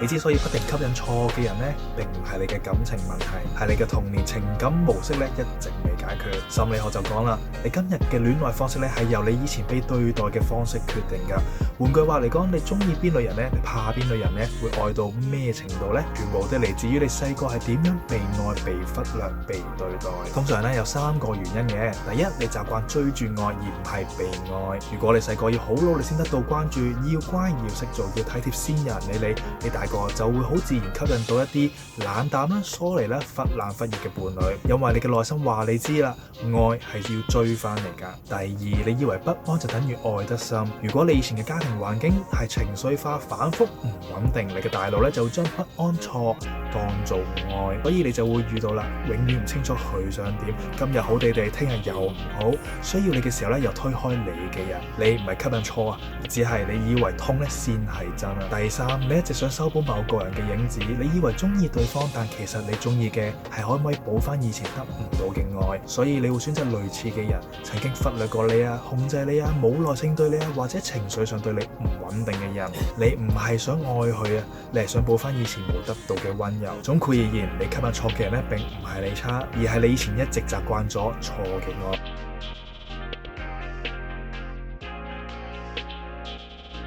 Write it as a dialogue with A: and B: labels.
A: 你之所以不停吸引錯嘅人呢，並唔係你嘅感情問題，係你嘅童年情感模式咧一直未解決。心理學就講啦，你今日嘅戀愛方式咧係由你以前被對待嘅方式決定㗎。換句話嚟講，你中意邊類人呢？你怕邊類人呢？會愛到咩程度呢？全部都嚟自於你細個係點樣被愛、被忽略、被對待。通常咧有3個原因嘅。第一，你習慣追住愛而唔係被愛。如果你細個要好努力先得到關注，要乖要識做，要體貼先有人理你，你大個就會好自然吸引到一啲冷淡啦、疏離啦、忽冷忽熱嘅伴侶，因為你嘅內心話你知啦，愛係要追翻嚟㗎。第二，你以為不安就等於愛得深。如果你以前嘅家庭環境係情緒化、反覆唔穩定，你嘅大腦咧就會將不安錯當做愛，所以你就會遇到啦，永遠唔清楚佢想點，今日好地地，聽日又唔好，需要你嘅時候咧又推開你嘅人，你唔係吸引錯啊，只係你以為痛咧先係真啊。第三，你一直想修補某個人嘅影子，你以為中意對方，但其實你中意嘅係可唔可以補翻以前得唔到嘅愛，所以你會選擇類似嘅人，曾經忽略過你啊、控制你啊、冇耐性對你啊，或者情緒上對你唔穩定嘅人。你唔係想愛佢啊，你係想補翻以前冇得到嘅溫柔。總括而言，你吸引錯嘅人咧，並唔係你差，而係你以前一直習慣咗錯嘅愛。